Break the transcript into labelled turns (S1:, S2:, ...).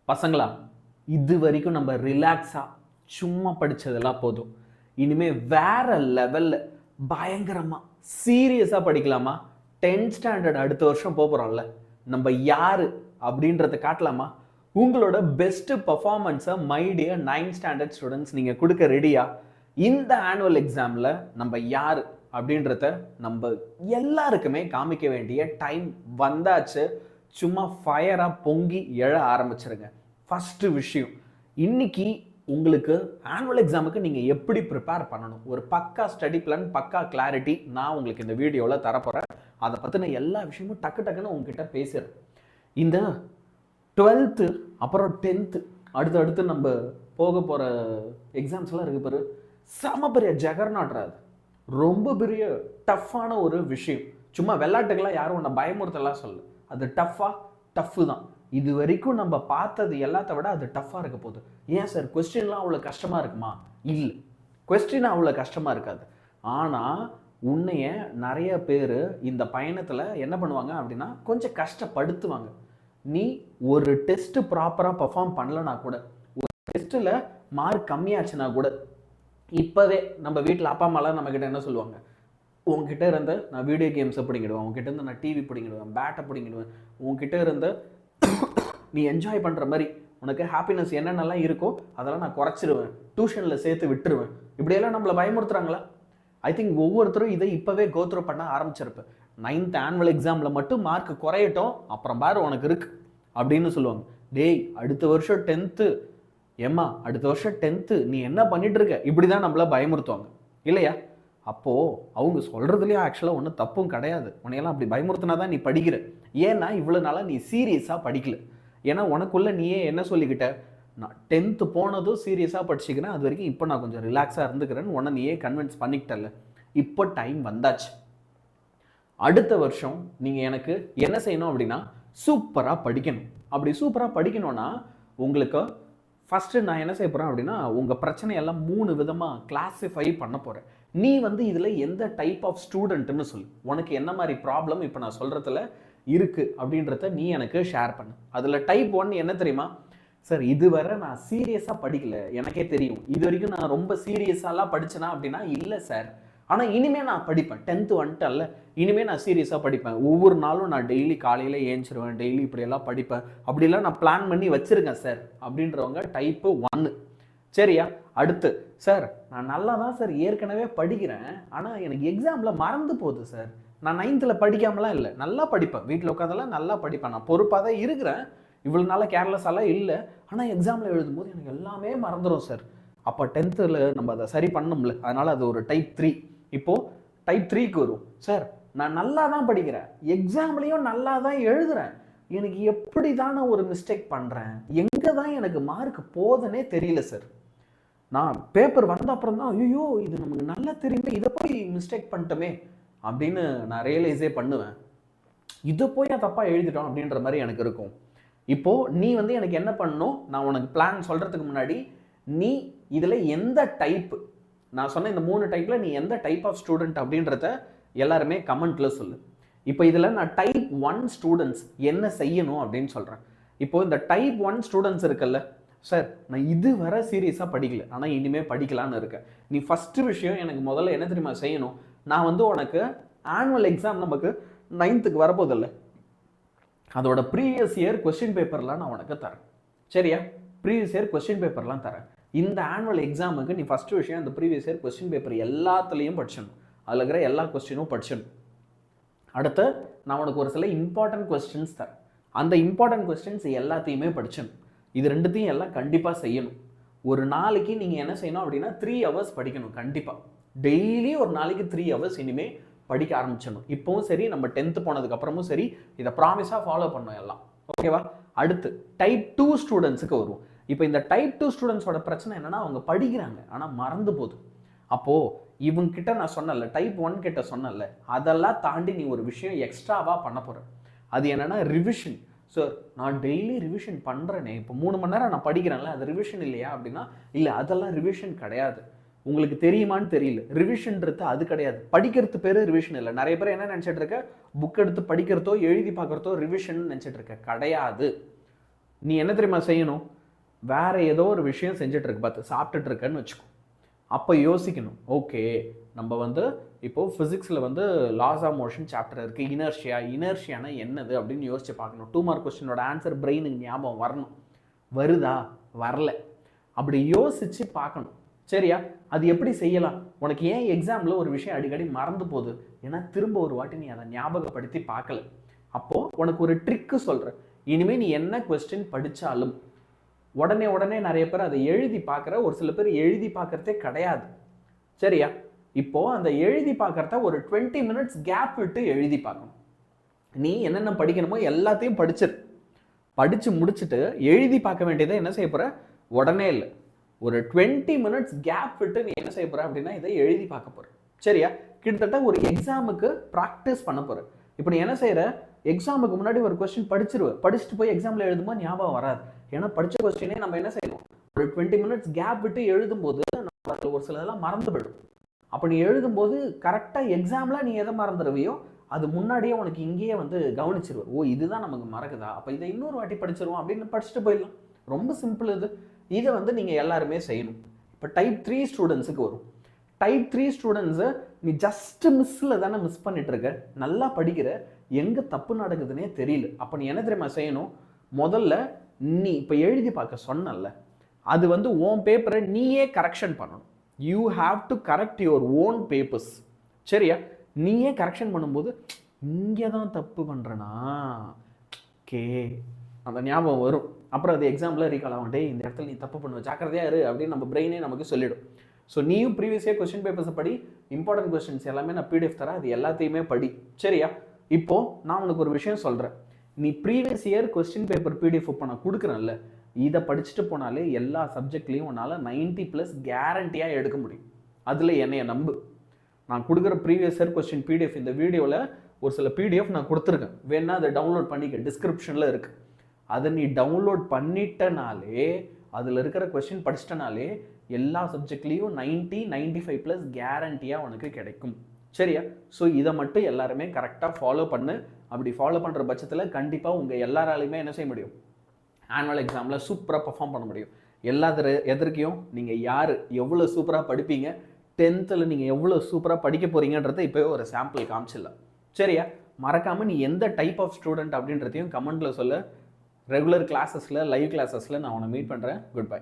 S1: பசங்களா, இது வரைக்கும் நம்ம ரிலாக்ஸாக சும்மா படித்ததெல்லாம் போதும். இனிமேல் வேற லெவலில் பயங்கரமாக சீரியஸாக படிக்கலாமா? 10th ஸ்டாண்டர்ட் அடுத்த வருஷம் போகிறோம்ல, நம்ம யார் அப்படின்றத காட்டலாமா? உங்களோட பெஸ்ட் பர்ஃபார்மன்ஸை my dear 9th standard students நீங்கள் கொடுக்க ரெடியா? இந்த ஆனுவல் எக்ஸாமில் நம்ம யார் அப்படின்றத நம்ம எல்லாருக்குமே காமிக்க வேண்டிய டைம் வந்தாச்சு. சும்மா ஃபயராக பொங்கி எழ ஆரம்பிச்சிருங்க. ஃபஸ்ட்டு விஷயம், இன்னைக்கு உங்களுக்கு ஆனுவல் எக்ஸாமுக்கு நீங்கள் எப்படி ப்ரிப்பேர் பண்ணணும், ஒரு பக்கா ஸ்டடி பிளான், பக்கா கிளாரிட்டி நான் உங்களுக்கு இந்த வீடியோவில் தரப்போகிறேன். அதை பற்றின எல்லா விஷயமும் டக்குன்னு உங்ககிட்ட பேசுகிறேன். இந்த 12th அப்புறம் 10th அடுத்து நம்ம போக போகிற எக்ஸாம்ஸ்லாம் இருக்கு பாரு, செம பெரிய ஜெகர்நாட்ராது, ரொம்ப பெரிய டஃப்பான ஒரு விஷயம். சும்மா விளையாட்டுக்கெல்லாம் யாரும் உன்னை பயமுறுத்தலாம் சொல்லு, அது டஃப்பு தான். இது வரைக்கும் நம்ம பார்த்தது எல்லாத்த விட அது டஃப்பாக இருக்க போகுது. ஏன் சார் கொஸ்டின்லாம் அவ்வளோ கஷ்டமாக இருக்குமா? இல்லை, கொஸ்டின் அவ்வளோ கஷ்டமாக இருக்காது. ஆனால் உன்னைய நிறைய பேர் இந்த பயணத்தில் என்ன பண்ணுவாங்க அப்படின்னா கொஞ்சம் கஷ்டப்படுத்துவாங்க. நீ ஒரு டெஸ்ட்டு ப்ராப்பராக பர்ஃபார்ம் பண்ணலனா கூட, ஒரு டெஸ்ட்டில் மார்க் கம்மியாச்சுன்னா கூட, இப்போவே நம்ம வீட்டில் அப்பா அம்மாலாம் நம்மக்கிட்ட என்ன சொல்லுவாங்க, உங்ககிட்ட இருந்து நான் வீடியோ கேம்ஸை பிடிங்கிடுவேன், உங்ககிட்ட இருந்து நான் டிவி பிடிங்கிடுவேன், பேட்டை பிடிங்கிடுவேன், உங்ககிட்ட இருந்து நீ என்ஜாய் பண்ணுற மாதிரி உனக்கு ஹாப்பினஸ் என்னென்னலாம் இருக்கோ அதெல்லாம் நான் குறைச்சிருவேன், டியூஷனில் சேர்த்து விட்டுருவேன், இப்படியெல்லாம் நம்மளை பயமுறுத்துறாங்களா? ஐ திங்க் ஒவ்வொருத்தரும் இதை இப்போவே கோத்ரூ பண்ண ஆரம்பிச்சிருப்பேன். 9th ஆனுவல் எக்ஸாமில் மட்டும் மார்க் குறையட்டும், அப்புறம் பாரு உனக்கு இருக்கு அப்படின்னு சொல்லுவாங்க. டேய், அடுத்த வருஷம் 10th, ஏம்மா அடுத்த வருஷம் 10th நீ என்ன பண்ணிட்டு இருக்க, இப்படி தான் நம்மள பயமுறுத்துவாங்க இல்லையா? அப்போது அவங்க சொல்கிறதுலேயும் ஆக்சுவலாக ஒன்றும் தப்பும் கிடையாது. உன்னையெல்லாம் அப்படி பயமுறுத்தினா தான் நீ படிக்கிற. ஏன்னா இவ்வளோ நாளாக நீ சீரியஸாக படிக்கல. ஏன்னா உனக்குள்ளே நீயே என்ன சொல்லிக்கிட்ட, நான் 10th போனதும் சீரியஸாக படிச்சுக்கிறேன், அது வரைக்கும் இப்போ நான் கொஞ்சம் ரிலாக்ஸாக இருந்துக்கிறேன்னு உன்னை நீயே கன்வின்ஸ் பண்ணிக்கிட்டல. இப்போ டைம் வந்தாச்சு. அடுத்த வருஷம் நீங்கள் எனக்கு என்ன செய்யணும் அப்படின்னா சூப்பராக படிக்கணும். அப்படி சூப்பராக படிக்கணும்னா உங்களுக்கு ஃபஸ்ட்டு நான் என்ன செய்ய போகிறேன் அப்படின்னா உங்கள் பிரச்சனையெல்லாம் 3 விதமாக கிளாஸிஃபை பண்ண போகிறேன். நீ இதில் எந்த டைப் ஆஃப் ஸ்டூடெண்ட்டுன்னு சொல்லு, உனக்கு என்ன மாதிரி ப்ராப்ளம் இப்போ நான் சொல்கிறதுல இருக்குது அப்படின்றத நீ எனக்கு ஷேர் பண்ணு. அதில் டைப் 1 என்ன தெரியுமா? சார் இதுவரை நான் சீரியஸாக படிக்கல, எனக்கே தெரியும், இது வரைக்கும் நான் ரொம்ப சீரியஸாலாம் படித்தேனா அப்படின்னா இல்லை சார், ஆனால் இனிமேல் நான் படிப்பேன், 10th வந்துட்டல்ல, இனிமேல் நான் சீரியஸாக படிப்பேன், ஒவ்வொரு நாளும் நான் டெய்லி காலையில் ஏஞ்சிருவேன், டெய்லி இப்படியெல்லாம் படிப்பேன், அப்படிலாம் நான் பிளான் பண்ணி வச்சுருக்கேன் சார் அப்படின்றவங்க டைப்பு 1. சரியா? அடுத்து, சார் நான் நல்லா தான் சார் ஏற்கனவே படிக்கிறேன், ஆனால் எனக்கு எக்ஸாமில் மறந்து போகுது சார், நான் 9th படிக்காமலாம் இல்லை, நல்லா படிப்பேன், வீட்டில் உட்காந்தெல்லாம் நல்லா படிப்பேன், நான் பொறுப்பாக தான் இருக்கிறேன், இவ்வளோ நாளாக கேர்லெஸ்ஸாலாம் இல்லை, ஆனால் எக்ஸாமில் எழுதும்போது எனக்கு எல்லாமே மறந்துடும் சார். அப்போ 10th நம்ம அதை சரி பண்ணணும்ல, அதனால் அது ஒரு டைப் 3. இப்போது டைப் 3க்கு வரும். சார் நான் நல்லா தான் படிக்கிறேன், எக்ஸாம்லேயும் நல்லா தான் எழுதுகிறேன், எனக்கு எப்படி தானே ஒரு மிஸ்டேக் பண்ணுறேன், எங்கே தான் எனக்கு மார்க் போதுன்னே தெரியல சார், நான் பேப்பர் வந்த அப்புறம் தான் ஐயோ இது நமக்கு நல்லா தெரியுமே, இதை போய் மிஸ்டேக் பண்ணிட்டோமே அப்படின்னு நான் ரியலைஸே பண்ணுவேன், இதை போய் தப்பாக எழுதிட்டோம் அப்படின்ற மாதிரி எனக்கு இருக்கும். இப்போது நீ எனக்கு என்ன பண்ணணும், நான் உனக்கு பிளான் சொல்கிறதுக்கு முன்னாடி நீ இதில் எந்த டைப்பு, நான் சொன்ன இந்த 3 டைப்பில் நீ எந்த டைப் ஆஃப் ஸ்டூடெண்ட் அப்படின்றத எல்லாருமே கமெண்ட்டில் சொல்லு. இப்போ இதில் நான் டைப் 1 ஸ்டூடெண்ட்ஸ் என்ன செய்யணும் அப்படின்னு சொல்கிறேன். இப்போது இந்த டைப் 1 ஸ்டூடெண்ட்ஸ் இருக்குல்ல, சார் நான் இதுவரை சீரியஸாக படிக்கல, ஆனால் இனிமேல் படிக்கலான்னு இருக்கேன். நீ ஃபஸ்ட்டு விஷயம் எனக்கு முதல்ல என்ன தெரியுமா செய்யணும், நான் உனக்கு ஆனுவல் எக்ஸாம் நமக்கு 9th வரப்போதில்லை, அதோட ப்ரீவியஸ் இயர் கொஸ்டின் பேப்பர்லாம் நான் உனக்கு தரேன். சரியா? ப்ரீவியஸ் இயர் கொஸ்டின் பேப்பர்லாம் தரேன். இந்த ஆனுவல் எக்ஸாமுக்கு நீ ஃபஸ்ட்டு விஷயம் அந்த ப்ரீவியஸ் இயர் கொஸ்டின் பேப்பர் எல்லாத்துலேயும் படிச்சிடணும், அதில் இருக்கிற எல்லா கொஸ்டினும் படிச்சிடணும். அடுத்து நான் உனக்கு ஒரு சில இம்பார்ட்டன்ட் கொஸ்டின்ஸ் தரேன், அந்த இம்பார்ட்டன்ட் கொஸ்டின்ஸ் எல்லாத்தையுமே படிச்சிடணும். இது ரெண்டுத்தையும் எல்லாம் கண்டிப்பாக செய்யணும். ஒரு நாளைக்கு நீங்கள் என்ன செய்யணும் அப்படின்னா 3 hours படிக்கணும் கண்டிப்பாக. டெய்லி ஒரு நாளைக்கு 3 hours இனிமேல் படிக்க ஆரம்பிச்சிடணும். இப்போவும் சரி, நம்ம 10th போனதுக்கப்புறமும் சரி, இதை ப்ராமிஸாக ஃபாலோ பண்ணோம் எல்லாம். ஓகேவா? அடுத்து டைப் 2 ஸ்டூடெண்ட்ஸுக்கு வருவோம். இப்போ இந்த டைப் 2 ஸ்டூடெண்ட்ஸோட பிரச்சனை என்னென்னா அவங்க படிக்கிறாங்க ஆனால் மறந்து போகுது. அப்போது இவங்ககிட்ட நான் சொன்னல, டைப் 1 கிட்ட சொன்னல, அதெல்லாம் தாண்டி நீ ஒரு விஷயம் எக்ஸ்ட்ராவாக பண்ண போகிற. அது என்னென்னா ரிவிஷன். சார் நான் டெய்லி ரிவிஷன் பண்ணுறேனே, இப்போ 3 மணி நேரம் நான் படிக்கிறேன்ல, அது ரிவிஷன் இல்லையா அப்படின்னா இல்லை, அதெல்லாம் ரிவிஷன் கிடையாது. உங்களுக்கு தெரியுமான்னு தெரியல, ரிவிஷன்றது அது கிடையாது. படிக்கிறது பேர் ரிவிஷன் இல்லை. நிறைய பேர் என்ன நினச்சிட்டு இருக்க, புக் எடுத்து படிக்கிறதோ எழுதி பார்க்குறதோ ரிவிஷன் நினச்சிட்டு இருக்க, கிடையாது. நீ என்ன தெரியுமா செய்யணும், வேற ஏதோ ஒரு விஷயம் செஞ்சுட்டு இருக்கு பார்த்து சாப்பிட்டுட்டு இருக்கேன்னு வச்சுக்கோ. அப்போ யோசிக்கணும், ஓகே நம்ம வந்து இப்போது ஃபிசிக்ஸில் வந்து லாஸ் ஆஃப் மோஷன் சாப்டர் இருக்குது, இனர்ஷியானா என்னது அப்படின்னு யோசிச்சு பார்க்கணும். 2 மார்க் கொஸ்டினோட ஆன்சர் பிரெயினுக்கு ஞாபகம் வரணும். வருதா, வரல, அப்படி யோசிச்சு பார்க்கணும். சரியா? அது எப்படி செய்யலாம்? உனக்கு ஏன் எக்ஸாமில் ஒரு விஷயம் அடிக்கடி மறந்து போகுது? ஏன்னா திரும்ப ஒரு வாட்டி நீ அதை ஞாபகப்படுத்தி பார்க்கல. அப்போது உனக்கு ஒரு ட்ரிக்கு சொல்கிறேன். இனிமேல் நீ என்ன கொஸ்டின் படித்தாலும் உடனே நிறைய பேர் அதை எழுதி பார்க்குற, ஒரு சில பேர் எழுதி பார்க்குறதே கிடையாது. சரியா? இப்போது அந்த எழுதி பார்க்குறத ஒரு 20 மினிட்ஸ் கேப் விட்டு எழுதி பார்க்கணும். நீ என்னென்ன படிக்கணுமோ எல்லாத்தையும் படித்து முடிச்சுட்டு எழுதி பார்க்க வேண்டியதை என்ன செய்ய போகிற, உடனே இல்லை, ஒரு 20 மினிட்ஸ் கேப் விட்டு நீ என்ன செய்ய போகிற அப்படின்னா இதை எழுதி பார்க்க போகிற. சரியா? கிட்டத்தட்ட ஒரு எக்ஸாமுக்கு ப்ராக்டிஸ் பண்ண போகிற. இப்போ நீ என்ன செய்கிற, எக்ஸாமுக்கு முன்னாடி ஒரு கொஸ்டின் படிச்சுட்டு போய் எக்ஸாமில் எழுதும்போது ஞாபகம் வராது. ஏன்னா படித்த கொஸ்டினே நம்ம என்ன செய்யணும், ஒரு 20 மினிட்ஸ் கேப் விட்டு எழுதும்போது நம்ம அதில் ஒரு சிலதெல்லாம் மறந்து போயிடும். அப்போ நீ எழுதும்போது கரெக்டாக எக்ஸாமில் நீ எதை மறந்துடுவியோ அது முன்னாடியே உனக்கு இங்கேயே வந்து கவனிச்சிருவோம். ஓ இதுதான் நமக்கு மறக்குதா, அப்போ இதை இன்னொரு வாட்டி படிச்சிருவோம் அப்படின்னு படிச்சுட்டு போயிடலாம். ரொம்ப சிம்பிள் இது. இதை வந்து நீங்கள் எல்லாருமே செய்யணும். இப்போ டைப் 3 ஸ்டூடெண்ட்ஸுக்கு வரும். டைப் 3 ஸ்டூடெண்ட்ஸை நீ ஜஸ்ட் மிஸ்ஸில் தானே மிஸ் பண்ணிட்டு இருக்க, நல்லா படிக்கிற, எங்கே தப்பு நடக்குதுன்னே தெரியல. அப்போ நீ என்ன தெரியுமா செய்யணும், முதல்ல நீ இப்போ எழுதி பார்க்க சொன்னல, அது வந்து ஓன் பேப்பரை நீயே கரெக்ஷன் பண்ணணும். You have to correct your own papers. சரியா? நீயே கரெக்ஷன் பண்ணும்போது இங்கே தான் தப்பு பண்ணுறேனா, ஓகே அந்த ஞாபகம் வரும். அப்புறம் அது எக்ஸாம்பிள் ரீகால் ஆகும், டே இந்த இடத்துல நீ தப்பு பண்ணுவ, ஜாக்கிரதையாக இரு அப்படின்னு நம்ம பிரெயினே நமக்கு சொல்லிடும். ஸோ நீயும் ப்ரீவியஸ் இயர் கொஸ்டின் பேப்பர்ஸை படி, இம்பார்ட்டன்ட் கொஸ்டின்ஸ் எல்லாமே நான் பிடிஎஃப் தரேன், அது எல்லாத்தையுமே படி. சரியா? இப்போது நான் உனக்கு ஒரு விஷயம் சொல்கிறேன், நீ previous year question paper PDF இப்போ நான் கொடுக்குறேன்ல, இதை படிச்சுட்டு போனாலே எல்லா சப்ஜெக்ட்லேயும் உன்னால் 90+ கேரண்டியாக எடுக்க முடியும். அதில் என்னைய நம்பு. நான் கொடுக்குற ப்ரீவியஸ் இயர் கொஸ்டின் பிடிஎஃப் இந்த வீடியோவில் ஒரு சில பிடிஎஃப் நான் கொடுத்துருக்கேன், வேணா அதை டவுன்லோட் பண்ணிக்க, டிஸ்கிரிப்ஷனில் இருக்குது. அதை நீ டவுன்லோட் பண்ணிட்டனாலே, அதில் இருக்கிற கொஸ்டின் படிச்சிட்டனாலே எல்லா சப்ஜெக்ட்லேயும் 90-95+ கேரண்டியாக உனக்கு கிடைக்கும். சரியா? ஸோ இதை மட்டும் எல்லாருமே கரெக்டாக ஃபாலோ பண்ணு. அப்படி ஃபாலோ பண்ணுற பட்சத்தில் கண்டிப்பாக உங்கள் எல்லாராலையுமே என்ன செய்ய முடியும், ஆனுவல் எக்ஸாமில் சூப்பராக பர்ஃபார்ம் பண்ண முடியும். எதற்கையும் நீங்கள் யார் எவ்வளோ சூப்பராக படிப்பீங்க, 10th நீங்கள் எவ்வளோ சூப்பராக படிக்க போகிறீங்கன்றதை இப்போவே ஒரு சாம்பிள் காமிச்சிடலாம். சரியா? மறக்காமல் நீ எந்த டைப் ஆஃப் ஸ்டூடெண்ட் அப்படின்றதையும் கமெண்ட்டில் சொல்ல. ரெகுலர் கிளாஸஸில், லைவ் கிளாஸஸில் நான் உன்னை மீட் பண்ணுறேன். Good bye.